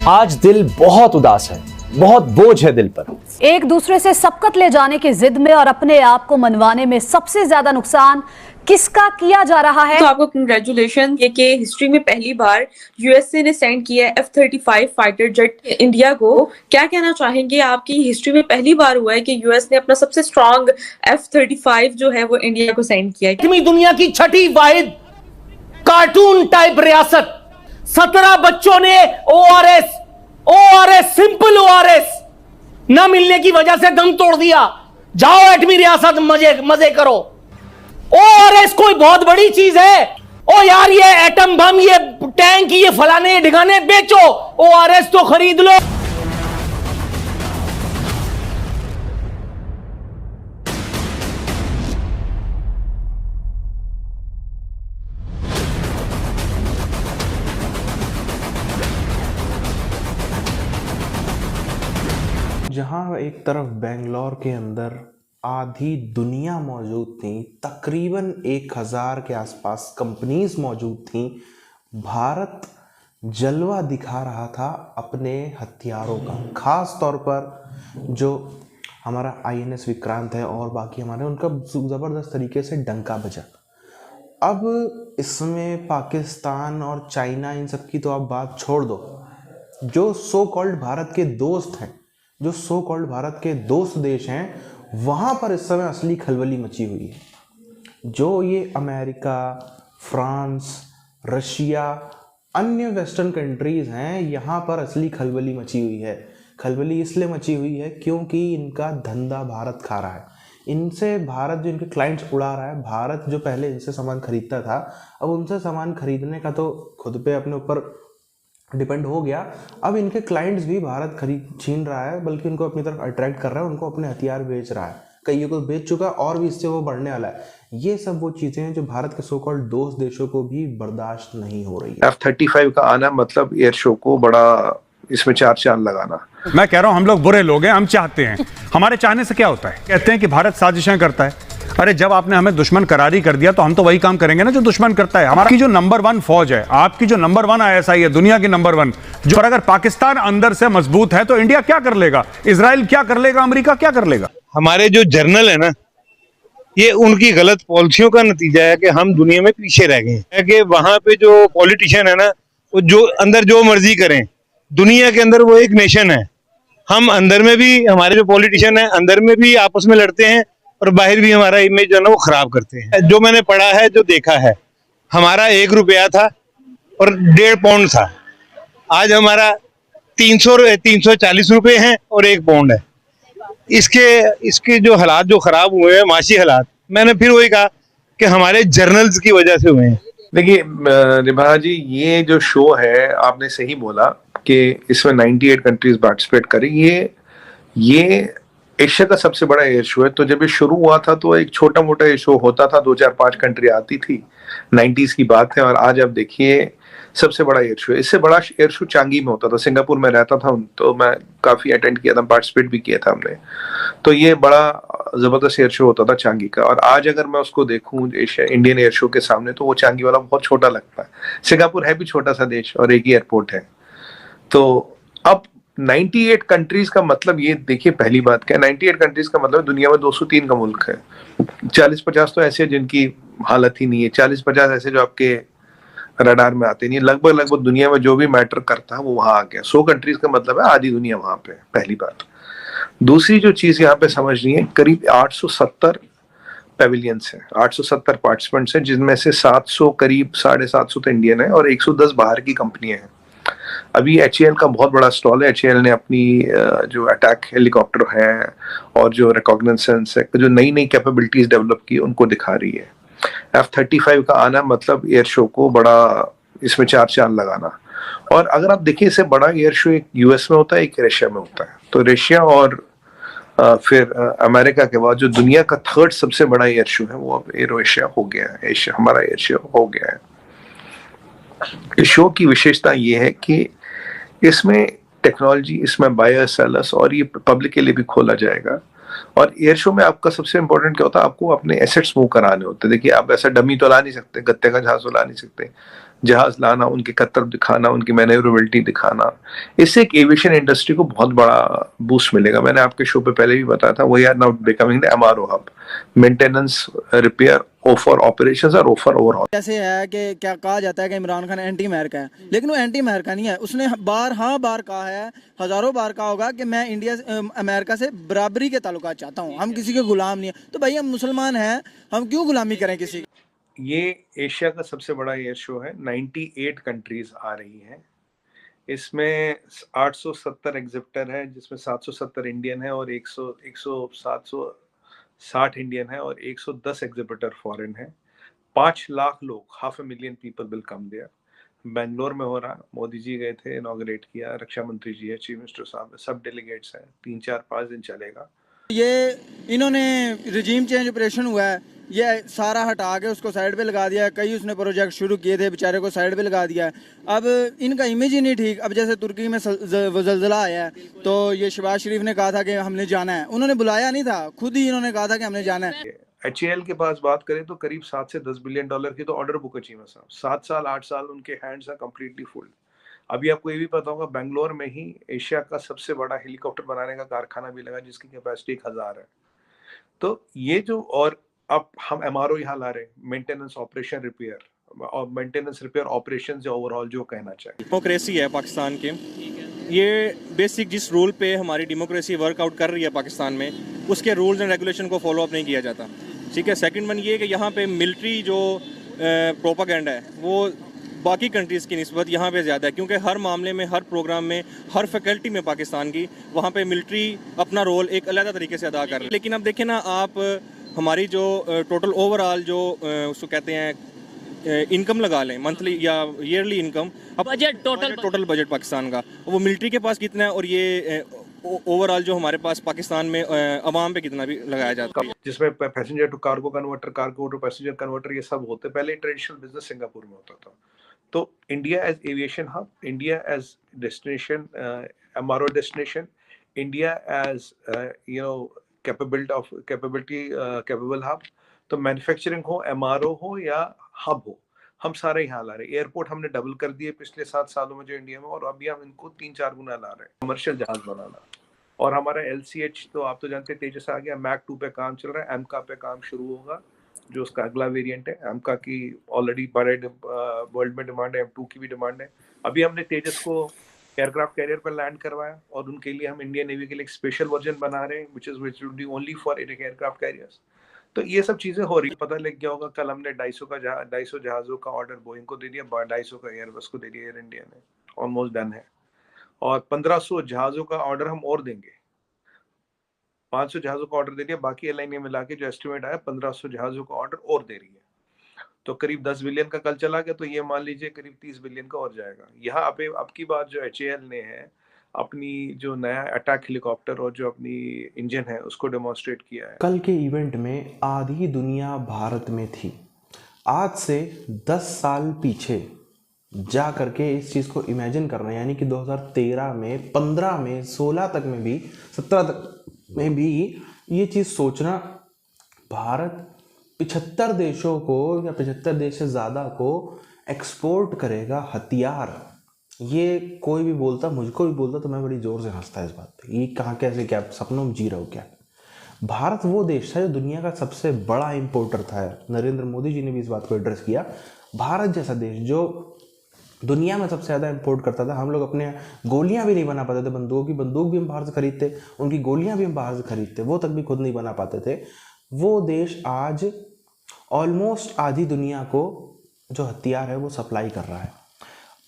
आज दिल बहुत उदास है, बहुत बोझ है दिल पर। एक दूसरे से सबकत ले जाने की जिद में और अपने आप को मनवाने में सबसे ज्यादा नुकसान किसका किया जा रहा है? तो आपको कंग्रेचुलेशन ये कि हिस्ट्री में पहली बार यूएसए ने सेंड किया है F-35 फाइटर जेट इंडिया को। क्या कहना चाहेंगे, आपकी हिस्ट्री में पहली बार हुआ है कि यूएस ने अपना सबसे स्ट्रॉन्ग F-35 जो है वो इंडिया को सेंड किया है। दुनिया की छठी वाहिद कार्टून टाइप रियासत, 17 बच्चों ने ओआरएस सिंपल ओआरएस न मिलने की वजह से दम तोड़ दिया। जाओ एटमी रियासत, मजे करो। ओआरएस कोई बहुत बड़ी चीज है? ओ यार, ये एटम बम, ये टैंक, ये फलाने ढिगाने बेचो, ओआरएस तो खरीद लो। जहाँ एक तरफ बेंगलोर के अंदर आधी दुनिया मौजूद थी, तकरीबन 1000 के आसपास कंपनीज मौजूद थी, भारत जलवा दिखा रहा था अपने हथियारों का। ख़ास तौर पर जो हमारा INS विक्रांत है और बाकी हमारे, उनका ज़बरदस्त तरीके से डंका बजा। अब इसमें पाकिस्तान और चाइना, इन सब की तो आप बात छोड़ दो। जो सो कॉल्ड भारत के दोस्त हैं, जो सो कॉल्ड भारत के दोस्त देश हैं, वहाँ पर इस समय असली खलबली मची हुई है। जो ये अमेरिका, फ्रांस, रशिया, अन्य वेस्टर्न कंट्रीज़ हैं, यहाँ पर असली खलबली मची हुई है। खलबली इसलिए मची हुई है क्योंकि इनका धंधा भारत खा रहा है। इनसे भारत, जो इनके क्लाइंट्स उड़ा रहा है, भारत जो पहले इनसे सामान खरीदता था, अब उनसे सामान खरीदने का तो खुद पे अपने ऊपर डिपेंड हो गया। अब इनके क्लाइंट्स भी भारत छीन रहा है, बल्कि उनको अपनी तरफ अट्रैक्ट कर रहा है, उनको अपने हथियार बेच रहा है। कईयों को बेच चुका और भी इससे वो बढ़ने वाला है। ये सब वो चीज़ें हैं जो भारत के सो कॉल्ड दोस्त देशों को भी बर्दाश्त नहीं हो रही है। F-35 का आना मतलब एयर शो को बड़ा, इसमें चार चांद लगाना। मैं कह रहा हूं, हम लोग बुरे लोग हैं, हम चाहते हैं। हमारे चाहने से क्या होता है? कहते हैं कि भारत साजिशें करता है। अरे जब आपने हमें दुश्मन करारी कर दिया तो हम तो वही काम करेंगे ना जो दुश्मन करता है। हमारी जो नंबर 1 फौज है, आपकी जो नंबर 1 ISI है, दुनिया की नंबर 1, जो अगर पाकिस्तान अंदर से मजबूत है तो इंडिया क्या कर लेगा, इजराइल क्या कर लेगा, अमेरिका क्या कर लेगा? हमारे जो जर्नल है ना, ये उनकी गलत पॉलिसियों का नतीजा है कि हम दुनिया में पीछे रह गए हैं। कि वहां पे जो पॉलिटिशियन है ना, वो जो अंदर जो मर्जी करें, दुनिया के अंदर वो एक नेशन है। हम अंदर में भी, हमारे जो पॉलिटिशियन है अंदर में भी आपस में लड़ते हैं और बाहर भी हमारा इमेज जो है ना वो खराब करते हैं। जो मैंने पढ़ा है, जो देखा है, हमारा 1 रुपया था और 1.5 पाउंड था। आज हमारा 340 रुपए हैं और 1 पाउंड है। इसके जो हालात जो खराब हुए हैं, माशी हालात, मैंने फिर वही कहा कि हमारे जर्नल्स की वजह से हुए हैं। देखिए निभा जी, ये जो शो है, आपने सही बोला कि इसमें 98 कंट्रीज पार्टिसिपेट करी। ये एशिया का सबसे बड़ा एयर शो है। तो जब ये शुरू हुआ था तो एक छोटा मोटा एयर शो होता था, 2-4-5 कंट्री आती थी, 90s की बात है। और आज आप देखिए सबसे बड़ा एयर शो है। इससे बड़ा एयर शो चांगी में होता था। सिंगापुर में रहता था तो मैं काफी अटेंड किया था, पार्टिसिपेट भी किया था हमने। तो ये बड़ा जबरदस्त एयर शो होता था चांगी का। और आज अगर मैं उसको देखूं इंडियन एयर शो के सामने, तो वो चांगी वाला बहुत छोटा लगता है। सिंगापुर है भी छोटा सा देश और एक ही एयरपोर्ट है। तो अब 98 कंट्रीज का मतलब, ये देखिए पहली बात क्या है, 98 कंट्रीज का मतलब दुनिया में 203 का मुल्क है। 40-50 तो ऐसे जिनकी हालत ही नहीं है, 40-50 ऐसे जो आपके रडार में आते नहीं। लगभग दुनिया में जो भी मैटर करता है वो वहां आ गया। 100 कंट्रीज का मतलब है आधी दुनिया वहां पे, पहली बात। दूसरी जो चीज यहाँ पे समझनी है, करीब 870 पेविलियंस हैं, 870 पार्टिसिपेंट्स हैं, जिनमें से 700, करीब 750 तो इंडियन है और 110 बाहर की कंपनियां हैं। अभी HAL का बहुत बड़ा स्टॉल है। HAL ने अपनी जो अटैक हेलीकॉप्टर है और जो रिकॉग्निसेंस है, जो नई नई कैपेबिलिटीज डेवलप की, उनको दिखा रही है। F-35 का आना मतलब एयर शो को बड़ा, इसमें चार चांद लगाना। और अगर आप देखिए, इससे बड़ा एयर शो एक US में होता है, एक रशिया में होता है। तो रशिया और फिर अमेरिका के बाद जो दुनिया का 3rd सबसे बड़ा एयर शो है, वो अब एरो एशिया हो गया है। एशिया, हमारा एयर शो हो गया है। इस शो की विशेषता ये है कि इसमें टेक्नोलॉजी, इसमें बायर्स, सेलर्स, और ये पब्लिक के लिए भी खोला जाएगा। और एयर शो में आपका सबसे इंपॉर्टेंट क्या होता है, आपको अपने एसेट्स मूव कराने होते हैं। देखिए, आप ऐसा डमी तो ला नहीं सकते, गत्ते का जहाज तो ला नहीं सकते। जहाज लाना, उनकी कतर दिखाना, उनकी मैनेवरेबिलिटी दिखाना, इससे एक एविएशन इंडस्ट्री को बहुत बड़ा बूस्ट मिलेगा। मैंने आपके शो पे पहले भी बताया था, we are now becoming the MRO hub, maintenance, repair, for operations और फॉर ओवरऑल। जैसे है कि क्या कहा जाता है कि इमरान खान एंटी अमेरिका है, लेकिन वो एंटी अमेरिका नहीं है। उसने बार कहा है, हजारों बार कहा होगा कि मैं इंडिया अमेरिका से बराबरी के ताल्लुकात चाहता हूँ, हम किसी के गुलाम नहीं है। तो भाई हम मुसलमान हैं, हम क्यों गुलामी करें किसी की? ये एशिया का सबसे बड़ा एयर शो है, 98 कंट्रीज आ रही हैं। इसमें 870 एग्जिबिटर है, जिसमें 770 इंडियन है और 760 इंडियन है और 110 एग्जिबिटर फॉरेन है। 5 लाख लोग, 500,000 people will come there. Bangalore में हो रहा, मोदी जी गए थे, इनॉग्रेट किया, रक्षा मंत्री जी है, चीफ मिनिस्टर साहब है, सब डेलीगेट्स हैं। 3-4-5 दिन चलेगा। ये इन्होंने रिजीम चेंज ऑपरेशन हुआ है, ये सारा हटा के उसको साइड पे लगा दिया है। कई उसने प्रोजेक्ट शुरू किए थे, बेचारे को साइड पे लगा दिया है। अब इनका इमेज ही नहीं ठीक। अब जैसे तुर्की में वो जल्जला आया है, तो ये शहबाज शरीफ ने कहा था कि हमने जाना है, उन्होंने बुलाया नहीं था, खुद ही इन्होंने कहा था कि हमने जाना है। HAL के पास बात करें तो करीब 7 से 10 बिलियन डॉलर की तो ऑर्डर बुक है चीमा साहब। 7 साल 8 साल उनके हैंड्स आर कंप्लीटली फुल। अभी आपको ये भी पता होगा, बेंगलोर में ही एशिया का सबसे बड़ा हेलीकॉप्टर बनाने का कारखाना भी लगा, जिसकी कैपेसिटी 1000 है। तो ये जो, और अब हम MRO यहाँ ला रहे हैं, मेंटेनेंस ऑपरेशन रिपेयर, और मेंटेनेंस रिपेयर ऑपरेशन से ओवरऑल जो कहना चाहिए। डेमोक्रेसी है पाकिस्तान के, ये बेसिक जिस रूल पे हमारी डेमोक्रेसी वर्कआउट कर रही है पाकिस्तान में, उसके रूल्स एंड रेगुलेशन को फॉलो अप नहीं किया जाता। ठीक है। सेकंड वन ये कि यहाँ पे मिलिट्री जो प्रोपागेंडा है वो बाकी कंट्रीज़ की निस्बत यहाँ पे ज़्यादा है, क्योंकि हर मामले में, हर प्रोग्राम में, हर फैकल्टी में पाकिस्तान की, वहाँ पे मिलिट्री अपना रोल एक अलग तरीके से अदा कर रही है। लेकिन अब देखें ना आप, हमारी जो टोटल ओवरऑल जो उसको कहते हैं इनकम लगा लें, मंथली या yearly income, budget, total budget Pakistan का, वो मिलिट्री के पास कितना है और ये ओवरऑल जो हमारे पास पाकिस्तान में अवाम पे कितना भी लगाया जाता है, जिसमें passenger to cargo converter, cargo to passenger converter, ये सब होते। पहले ट्रेडिशनल बिजनेस सिंगापुर में होता था। तो India as aviation hub, India as destination, MRO destination, India as capable hub. तो मैन्युफैक्चरिंग हो, MRO हो या हब हो, हम सारे यहाँ ला रहे हैं। एयरपोर्ट हमने डबल कर दिए पिछले 7 सालों में जो इंडिया में, और अभी हम इनको 3-4 गुना ला रहे हैं। कमर्शियल जहाज बनाना, और हमारा LCH तो आप तो जानते हैं, तेजस आ गया, मैक 2 पे काम चल रहा है, एमका पे काम शुरू होगा, जो उसका अगला वेरिएंट है। एमका की ऑलरेडी बड़े वर्ल्ड में डिमांड है, M2 की भी डिमांड है। अभी हमने तेजस को एयरक्राफ्ट कैरियर पर लैंड करवाया, और उनके लिए हम इंडियन नेवी के लिए एक स्पेशल वर्जन बना रहे हैं, which will be only for aircraft carriers. तो ये सब चीजें हो रही, पता लग गया होगा। कल हमने 250 जहाजों का ऑर्डर बोइंग को दे दिया, 250 का एयरबस को दे दिया, एयर इंडिया ने, ऑलमोस्ट डन है। और 1500 जहाजों का ऑर्डर हम और देंगे, 500 जहाजों का ऑर्डर दे दिया, बाकी एयरलाइन मिला के जो एस्टिमेट आया 1500 जहाजों का ऑर्डर और दे रही है। तो करीब 10 बिलियन का कल चला गया, तो ये मान लीजिए करीब 30 बिलियन का और जाएगा। यहाँ अब की बात जो HAL ने है, अपनी जो नया अटैक हेलीकॉप्टर और जो अपनी इंजन है उसको डेमोन्स्ट्रेट किया है। कल के इवेंट में आधी दुनिया भारत में थी। आज से 10 साल पीछे जा करके इस चीज़ को इमेजिन करना, यानी कि 2013 में, 15 में, 16 तक में भी, 17 तक में भी ये चीज़ सोचना, भारत 75 देशों को या 75 देश से ज़्यादा को एक्सपोर्ट करेगा हथियार। ये कोई भी बोलता, मुझको भी बोलता, तो मैं बड़ी ज़ोर से हंसता इस बात पे। ये कहाँ, कैसे, क्या सपनों में जी रहा हो क्या? भारत वो देश था जो दुनिया का सबसे बड़ा इंपोर्टर था। नरेंद्र मोदी जी ने भी इस बात को एड्रेस किया। भारत जैसा देश जो दुनिया में सबसे ज़्यादा इंपोर्ट करता था। हम लोग अपने गोलियां भी नहीं बना पाते थे, बंदूक भी हम बाहर से खरीदते, उनकी गोलियां भी हम बाहर से खरीदते, वो तक भी खुद नहीं बना पाते थे। वो देश आज ऑलमोस्ट आधी दुनिया को जो हथियार है वो सप्लाई कर रहा है।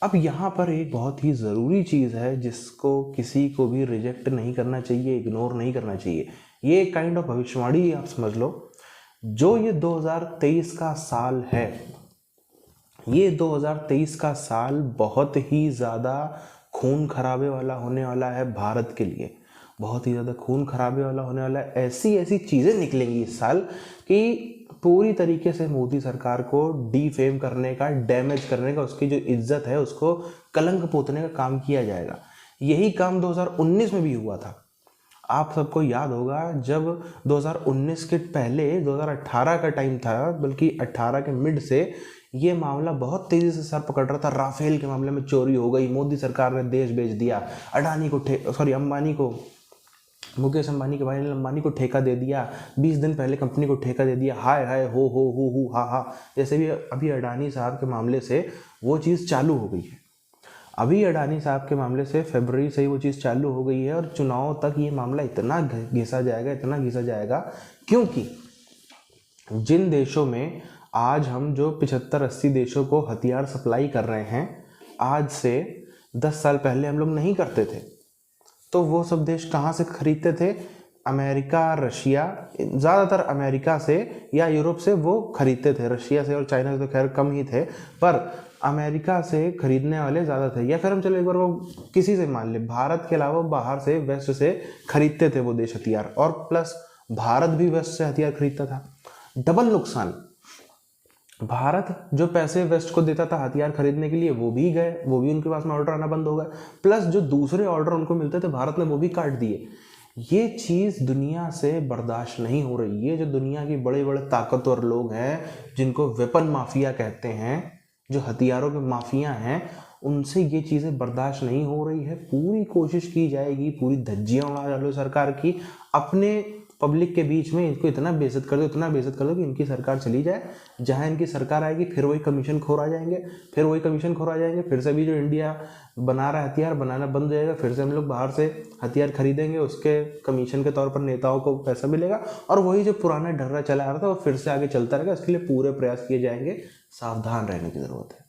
अब यहाँ पर एक बहुत ही ज़रूरी चीज़ है जिसको किसी को भी रिजेक्ट नहीं करना चाहिए, इग्नोर नहीं करना चाहिए। ये एक काइंड ऑफ भविष्यवाणी आप समझ लो। जो ये 2023 का साल है, ये 2023 का साल बहुत ही ज़्यादा खून खराबे वाला होने वाला है भारत के लिए, बहुत ही ज़्यादा खून खराबे वाला होने वाला है। ऐसी ऐसी चीज़ें निकलेंगी इस साल कि पूरी तरीके से मोदी सरकार को डीफेम करने का, डैमेज करने का, उसकी जो इज्जत है उसको कलंक पोतने का काम किया जाएगा। यही काम 2019 में भी हुआ था। आप सबको याद होगा जब 2019 के पहले 2018 का टाइम था, बल्कि 18 के मिड से ये मामला बहुत तेजी से सर पकड़ रहा था। राफेल के मामले में चोरी हो गई, मोदी सरकार ने देश बेच दिया, अडानी को अंबानी को, मुकेश अंबानी के भाई ने अंबानी को ठेका दे दिया, 20 दिन पहले कंपनी को ठेका दे दिया, हाय हाय हो हा हा, जैसे भी अभी अडानी साहब के मामले से वो चीज़ चालू हो गई है। अभी अडानी साहब के मामले से फरवरी से ही वो चीज़ चालू हो गई है और चुनाव तक ये मामला इतना घिसा जाएगा क्योंकि जिन देशों में आज हम जो 75-80 देशों को हथियार सप्लाई कर रहे हैं, आज से 10 साल पहले हम लोग नहीं करते थे। तो वो सब देश कहाँ से खरीदते थे? अमेरिका, रशिया, ज़्यादातर अमेरिका से या यूरोप से वो खरीदते थे। रशिया से और चाइना से तो खैर कम ही थे, पर अमेरिका से खरीदने वाले ज़्यादा थे। या फिर हम चलो एक बार वो किसी से मान ले, भारत के अलावा बाहर से, वेस्ट से खरीदते थे वो देश हथियार, और प्लस भारत भी वेस्ट से हथियार खरीदता था। डबल नुकसान। भारत जो पैसे वेस्ट को देता था हथियार खरीदने के लिए वो भी गए, वो भी उनके पास में ऑर्डर आना बंद हो गए, प्लस जो दूसरे ऑर्डर उनको मिलते थे भारत ने वो भी काट दिए। ये चीज़ दुनिया से बर्दाश्त नहीं हो रही। ये जो दुनिया के बड़े बड़े ताकतवर लोग हैं, जिनको वेपन माफिया कहते हैं, जो हथियारों के माफिया हैं, उनसे ये चीज़ें बर्दाश्त नहीं हो रही है। पूरी कोशिश की जाएगी, पूरी धज्जियाँ उड़ा डालो सरकार की, अपने पब्लिक के बीच में इनको इतना बेइज्जत कर दो कि इनकी सरकार चली जाए। जहाँ इनकी सरकार आएगी फिर वही कमीशन खोर आ जाएंगे, फिर से भी जो इंडिया बना रहा है हथियार बनाना बंद हो जाएगा, फिर से हम लोग बाहर से हथियार खरीदेंगे, उसके कमीशन के तौर पर नेताओं को पैसा मिलेगा, और वही जो पुराना ढर्रा चला आ रहा था वो फिर से आगे चलता रहेगा। इसके लिए पूरे प्रयास किए जाएंगे। सावधान रहने की ज़रूरत है।